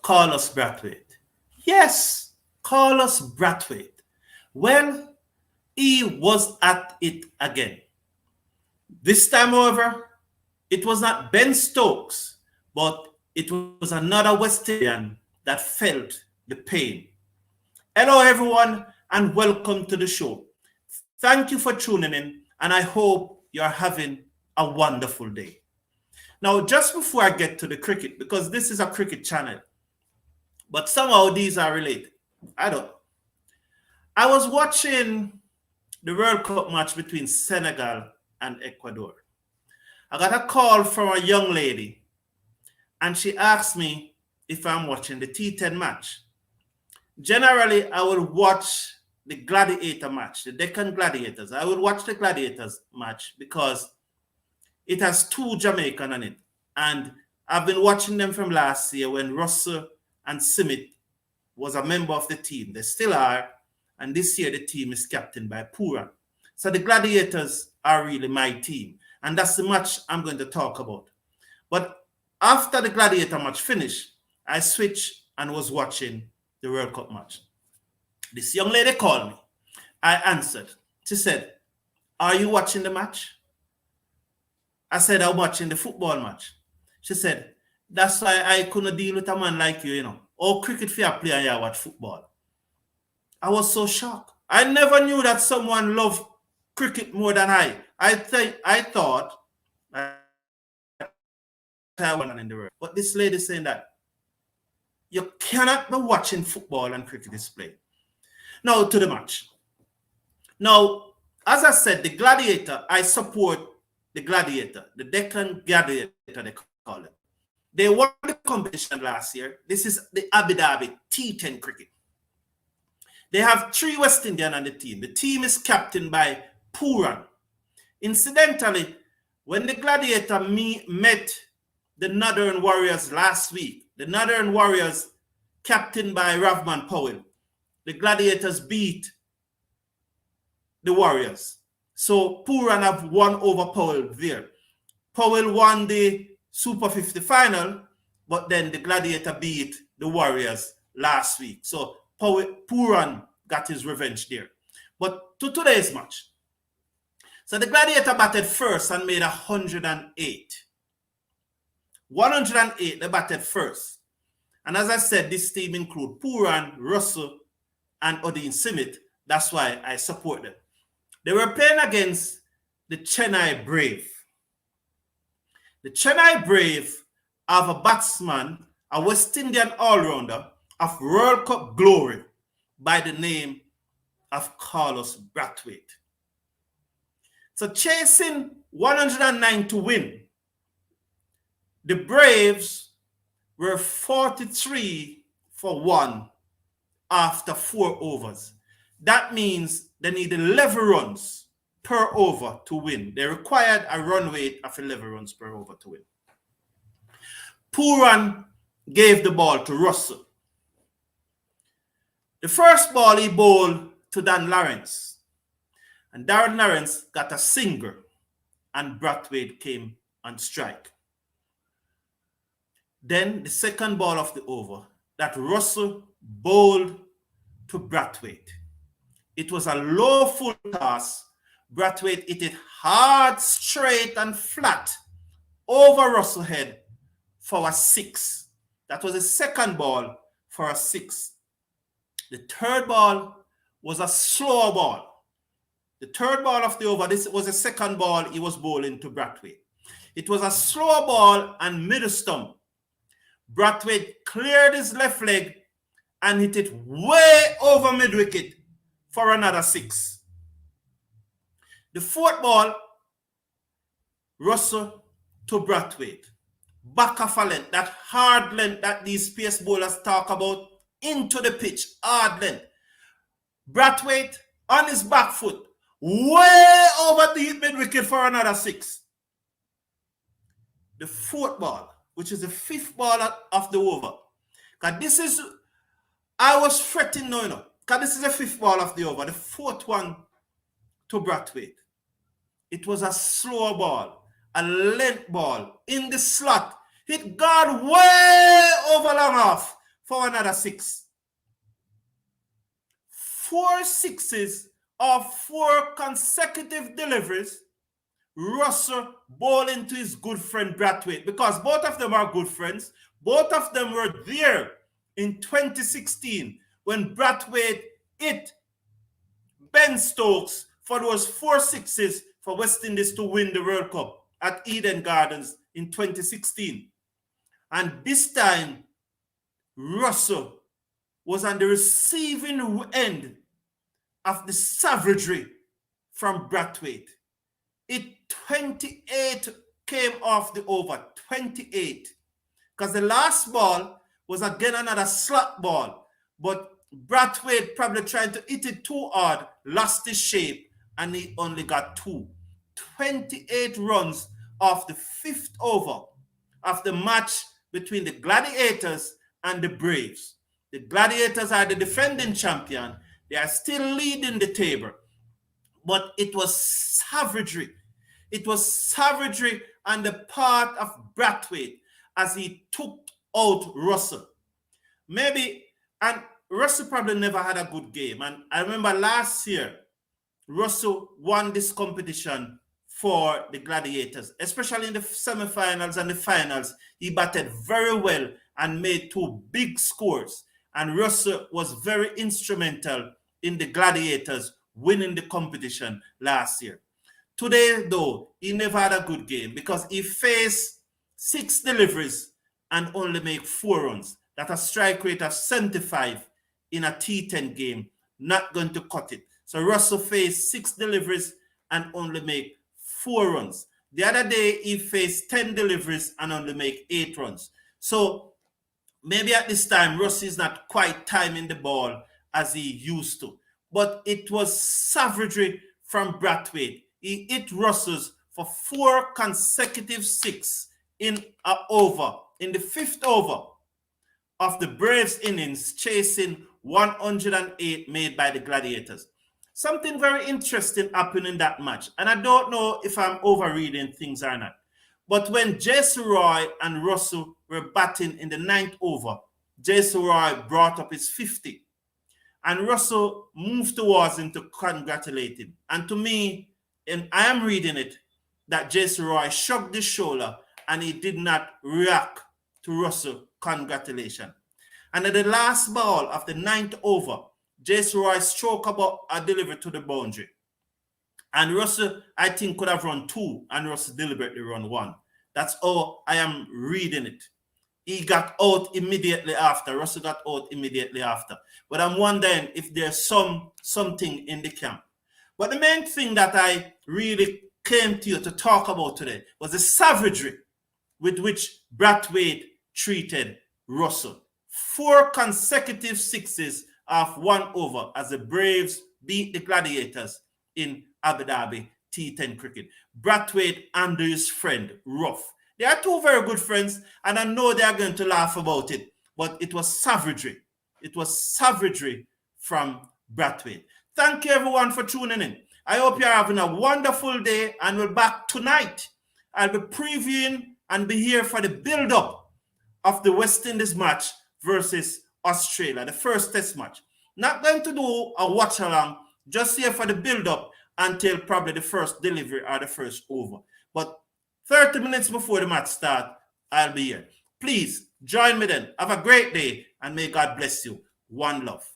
Carlos Braithwaite. Yes, Carlos Braithwaite. Well, he was at it again. This time, however, it was not Ben Stokes, but it was another West Indian that felt the pain. Hello, everyone, and welcome to the show. Thank you for tuning in, and I hope you're having a wonderful day. Now, just before I get to the cricket, because this is a cricket channel, but somehow these are related. I don't know. I was watching the World Cup match between Senegal and Ecuador. I got a call from a young lady, and she asked me if I'm watching the T10 match. Generally, I will watch the gladiator match, the Deccan Gladiators. I will watch the Gladiators match because it has two Jamaican on it. And I've been watching them from last year when Russell and Simit was a member of the team. They still are. And this year, the team is captained by Puran. So the Gladiators are really my team. And that's the match I'm going to talk about. But after the Gladiator match finished, I switched and was watching the World Cup match. This young lady called me. I answered. She said, "Are you watching the match?" I said, "I'm watching the football match." She said, "That's why I couldn't deal with a man like you, you know. Oh, cricket for a player and you watch football." I was so shocked. I never knew that someone loved cricket more than I. I thought I was in the world. But this lady saying that you cannot be watching football and cricket is played. Now to the match. Now, as I said, the Gladiator, I support the Gladiator, the Deccan Gladiator, they call it. They won the competition last year. This is the Abu Dhabi T10 cricket. They have 3 West Indian on the team. The team is captained by Puran. Incidentally, when the Gladiator met the Northern Warriors last week, the Northern Warriors captained by Ravman Powell, the Gladiators beat the Warriors. So Puran have won over Powell there. Powell won the Super 50 final, but then the Gladiator beat the Warriors last week. So Puran got his revenge there. But to today's match. So the Gladiator batted first and made 108. 108, they batted first. And as I said, this team include Puran, Russell, and Odin Simit. That's why I support them. They were playing against the Chennai Brave. The Chennai Brave have a batsman, a West Indian all-rounder of World Cup glory by the name of Carlos Braithwaite. So chasing 109 to win, the Braves were 43 for 1 after 4 overs. That means they need 11 runs per over to win. They required a run rate of 11 runs per over to win. Puran gave the ball to Russell. The first ball he bowled to Dan Lawrence. And Darren Lawrence got a single and Braithwaite came on strike. Then the second ball of the over that Russell bowled to Braithwaite. It was a low full toss. Braithwaite hit it hard, straight, and flat over Russell's head for a 6. That was the second ball for a 6. The third ball was a slow ball. The third ball of the over, this was the second ball he was bowling to Braithwaite. It was a slow ball and middle stump. Braithwaite cleared his left leg and hit it way over mid-wicket for another 6. The fourth ball, Russell to Braithwaite. Back of a length, that hard length that these pace bowlers talk about, into the pitch, hard length. Braithwaite on his back foot, way over the mid-wicket for another 6. The fourth ball, which is the 5th ball of the over. Because this is, I was fretting now, because this is the 5th ball of the over, the 4th one to Braithwaite. It was a slow ball, a length ball in the slot. It got way over long off for another 6. 4 sixes of 4 consecutive deliveries. Russell bowling to his good friend Braithwaite, because both of them are good friends. Both of them were there in 2016 when Braithwaite hit Ben Stokes for those 4 sixes for West Indies to win the World Cup at Eden Gardens in 2016. And this time, Russell was on the receiving end of the savagery from Braithwaite. It 28 came off the over, 28. Because the last ball was again another slot ball. But Braithwaite probably trying to hit it too hard, lost his shape, and he only got 2. 28 runs off the 5th over of the match between the Gladiators and the Braves. The Gladiators are the defending champion. They are still leading the table. But it was savagery. It was savagery on the part of Braithwaite as he took out Russell. Maybe, and Russell probably never had a good game. And I remember last year, Russell won this competition for the Gladiators, especially in the semifinals and the finals. He batted very well and made 2 big scores. And Russell was very instrumental in the Gladiators winning the competition last year. Today, though, he never had a good game because he faced 6 deliveries and only made 4 runs. That's a strike rate of 75 in a T10 game. Not going to cut it. So Russell faced 6 deliveries and only made 4 runs. The other day, he faced 10 deliveries and only made 8 runs. So maybe at this time, Russell is not quite timing the ball as he used to. But it was savagery from Braithwaite. He hit Russell's for 4 consecutive 6 in an over, in the 5th over of the Braves innings, chasing 108 made by the Gladiators. Something very interesting happened in that match. And I don't know if I'm overreading things or not. But when Jason Roy and Russell were batting in the 9th over, Jason Roy brought up his 50. And Russell moved towards him to congratulate him. And to me, and I am reading it, that Jason Roy shrugged his shoulder and he did not react to Russell congratulations. And at the last ball of the 9th over, Jason Roy struck about a delivery to the boundary. And Russell, I think, could have run 2 and Russell deliberately run 1. That's how I am reading it. He got out immediately after. Russell got out immediately after. But I'm wondering if there's something in the camp. But the main thing that I really came to you to talk about today was the savagery with which Braithwaite treated Russell. 4 consecutive 6s of 1 over as the Braves beat the Gladiators in Abu Dhabi T10 cricket. Braithwaite and his friend, Ruff. They are 2 very good friends, and I know they are going to laugh about it, but it was savagery. It was savagery from Braithwaite. Thank you, everyone, for tuning in. I hope you're having a wonderful day, and we're back tonight. I'll be previewing and be here for the build-up of the West Indies match versus Australia, the first test match. Not going to do a watch-along, just here for the build-up until probably the first delivery or the first over. But 30 minutes before the match starts, I'll be here. Please join me then. Have a great day and may God bless you. One love.